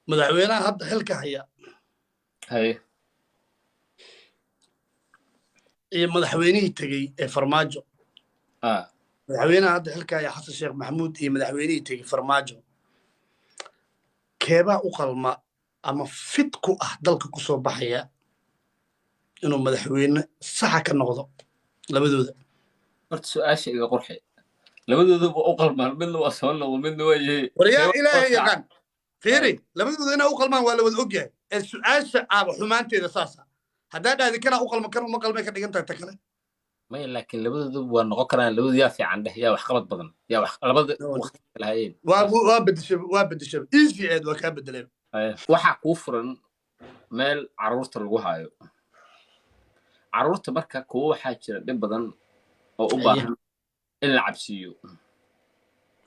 madaxweynaha hadda xilka haya haye iyo madaxweynihii tegey ee farmaajo madaxweynaha hadda xilka haya xasan sheekh maxamuud iyo madaxweynihii tegey farmaajo keebaa u qalma ama fid ku ah dalka ku soo baxaya inuu madaxweyne saxa ka noqdo labadooda horta su-aasha iga qurxe labadooduba u qalmaan midna waa soo noqdo midna waa yahay waryaa ilaahay yaqaan fiiri labadooda inaa u qalmaan waa la wada ogyahay ee su-aasha aaba xumaanteeda saasa haddaa dhahdi kanaa u qalma kan uma qalmay ka dhigan tahay ta kale maya laakiin labadooduba waa noqon karaan labadu yaa fiican dheh yaa wax qabad badan yaa wax labada waqti lahaayeen waa bedeshaba easy aid waa kaa bedeleen waxaa kuu furan meel carruurta lagu haayo carruurta marka kuwa waxaa jira dhib badan oo u baahan in la cabsiiyo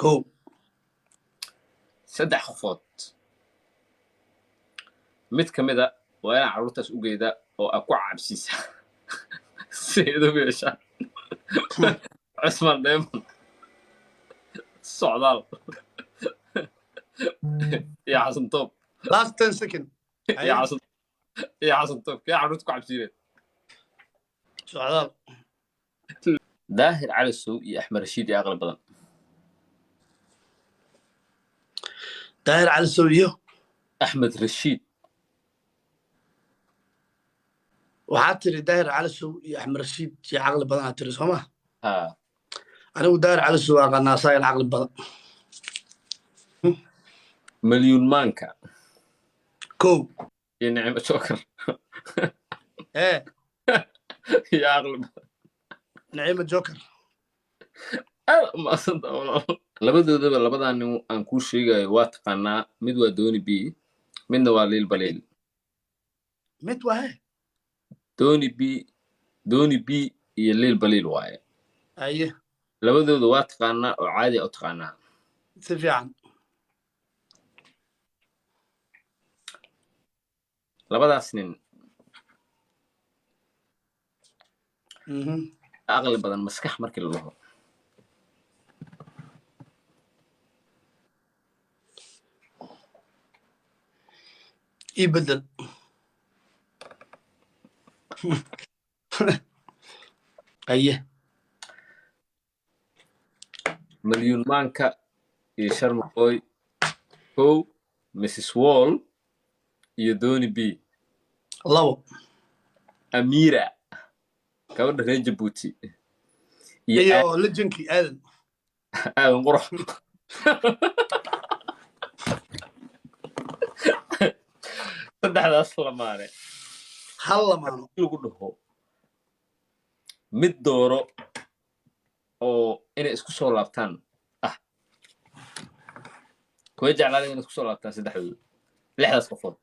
kow 3 qofood mid ka mida waa inaa carruurtaas u geeda oo aa ku cabsiisa sideed u yeeshaan cusman dheeman socdaal iyo xasan toob last 10 second iyo xasan toob kee carruurta ku cabsiineed socdaal daahir cali sow iyo axmed rashiid iyo aqli badan daahir cali sow iyo axmed rashiid waxaad tiri daahir cali sow iyo axmed rashiid iyo caqli badan aad tiri sooma ha anigu daahir cali sow aqaanaa asagan caqli badan مليون مانكا كو يا نعمة شكر ايه يا أغلب نعيمة جوكر ما صدق والله labada nin aan ku sheegayo waa taqaanaa mid waa dooni b midna waa liil baliil mid waa dooni b iyo liil baliil waaye aye labadooda waa taqaanaa oo caadi u taqaanaa si fiican labadaas nin aqli badan maskax markii la dhaho يبدل ايه مليون مانكا يشرم بوي هو مسيس وول يدوني بي الله أميرة كون رين جيبوتي ايوه لجنكي آدم نروح saddexdaas lamaane hal lamaano lagu dhaho mid dooro oo inay isku soo laabtaan kuwa jeclaada inay isku soo laabtaan saddexdooda 6daas qofood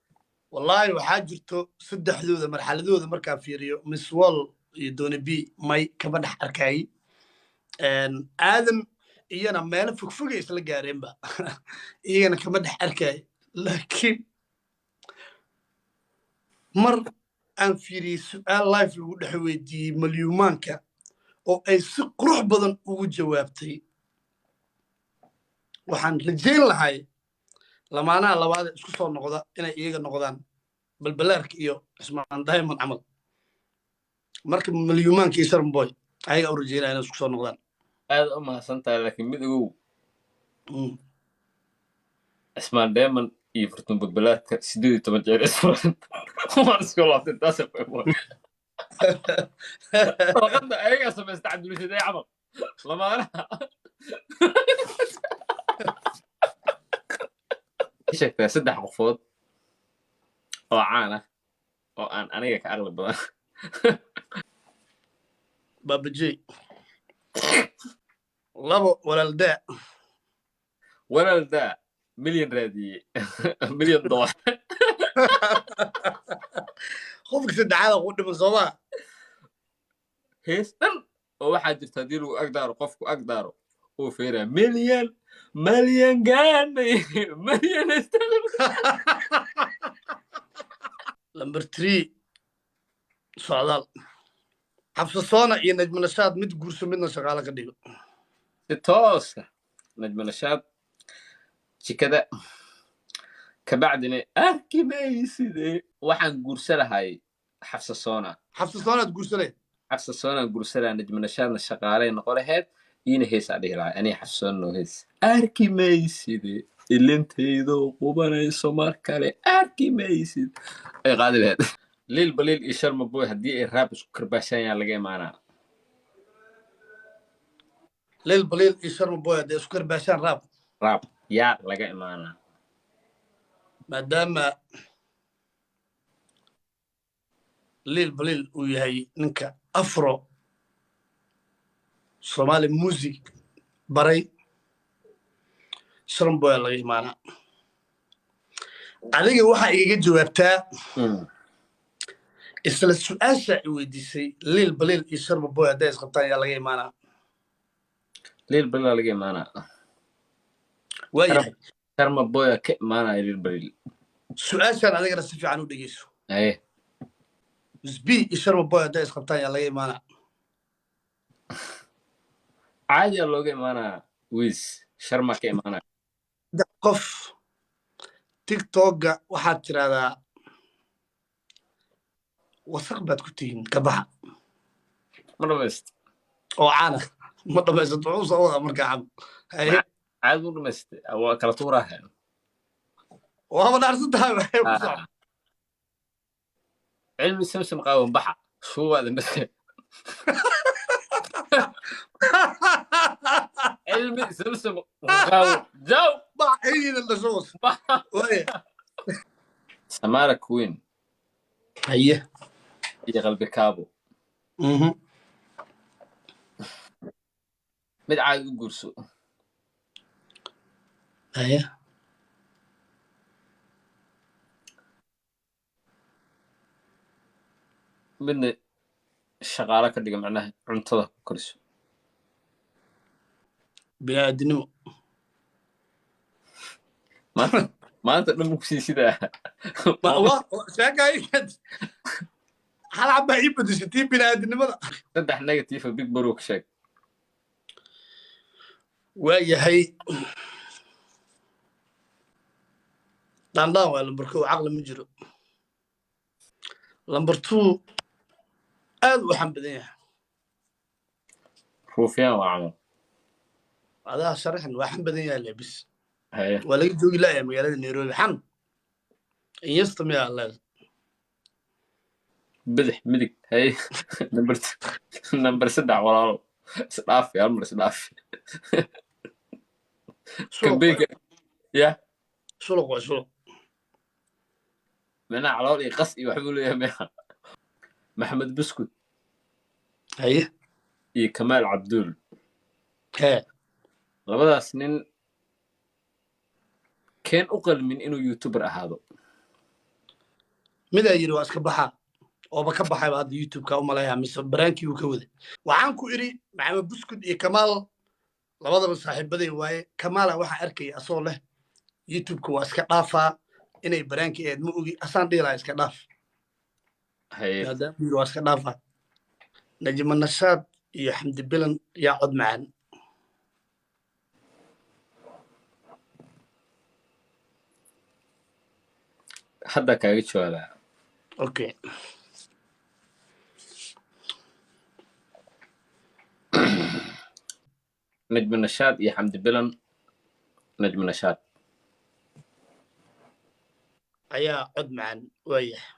wallaahi waxaa jirto saddexdooda marxaladooda markaa fiiriyo miss wall iyo dooni b may kama dhex arkay aadan iyana meelo fogfogay isla gaareenba iyagana kama dhex arkay laakiin mar aan fiiriyey su'aal life lagu dhex weydiiyey malyuumaanka oo ay si qurux badan ugu jawaabtay waxaan rajayn lahay lamaanaha labaada isku soo noqda inay iyaga noqdaan balbalaarka iyo cismaan diamond camal marka malyuumaanka iyo sharmboy ayaga u rajaynaya inay isku soo noqdaan aad u mahadsan tahay laakiin mid ogow cismaan diamond iyo furtun balbalaarka 18 jeer isfuran waan isku laabtay taas waqada ayaga sameystay cabdulrashiid camal lamaanaha sheegtay 3 qofood oo caan ah oo aan aniga ka aqli badan babajey labo walaaldaa milyan raadiye milyan dolar qofka saddexaad ku dhiman soomaa hees dhan oo waxaa jirta haddii lagu agdaaro qofku agdaaro uu feeraa milyan gaanay milyan number 3 socdaal xabsasoona iyo najmanashaad mid guurso midna shaqaale ka dhigo si tooska najmanashaad jikada kabacdina arki maysid waxaan guursanahay xafsa soona xafsa soonaad guursanay xafsa soona guursanaa najma nashaadna shaqaalay noqo lahayd iina heesaa dhihi lahaa anii xafsa soona noo hees arki maysid ilintaydoo qubanayso mar kale arki maysid ay qaadi lahayd liil baliil iyo sharma boy haddii ay raab isku karbaashayaan laga imaanaa liil baliil iyo sharma boy hadday isku karbaashaan raab yaa laga imaanaa maadaama liil baliil uu yahay ninka afro Somali music baray sharma boy laga imaanaa adiga waxaa igaga jawaabtaa isla su'aasha ay weydiisay liil baliil iyo sharma boy hadday isqabtaan yaa laga imaanaa liil baliil laga imaanaa waayahay sharma boy ka imaanaya liil baliil su'aashaan adigana si fiican u dhegeyso aye sb iyo sharma boy hadday isqabtaan yaa laga imaanaa caadi aa looga imaanaa wiis sharma ka imaanaya qof tiktoka waxaad tirahdaa wasaq baad ku tihiin ka baxa ma dhamayst oo caana ma dhamaysato wuxuu soo wadaa markaa cab caadi u dhamayst waa kala tuuraaha waaba dhaarsan tahay waxay ku socda cilmi samsam qaawan baxa shuwaada maske علمي سمسم جو بعيد اللصوص سمارة كوين هي قلبي كابو مد عاد قرصو هي من الشغالة كدقة معناها عنتظر كرسو بلا دنو ما انت نمكسي سيدا والله شاكاي كد هل عم يبدو ستي بلا دنو صدح نيجاتيف بيج بروك شاك ويا هي داندا ولا بركو عقل مجرو لمبر 2 aad u xan badan yahay ruufyaan waa camal adaa sharaxan waa xan badan yahay lebis haye waa laga joogi laaya magaalada Nairobi xan iyastami Allah bidix midig haye number 3 walaalo isdhaaf yaa mar isdhaaf كبيك يا شلون منع على قصي وحبوا يا محمد بسكوت هي كمال عبدول ها لبدا سنين كان أقل من إنه يوتيوبر هذا ماذا يروى أسكبها أو بكبها بعد يوتيوب كأو ملاها مس برانكي وكوده وعنكو إري محمد بسكوت كمال labada saaxiibaday waaye kamaala waxa arkay asoo leh youtube-ka waa iska dhaafaa inay baraanki eed ma ogi asaan dhiilaa iska dhaaf waa iska dhaafaa najma nashaad iyo xamdi bilan yaa cod macaan hadda kaaga jawaabaa okay نجم النشاط يا حمد بلن نجم النشاط ayaa cod macaan waayahay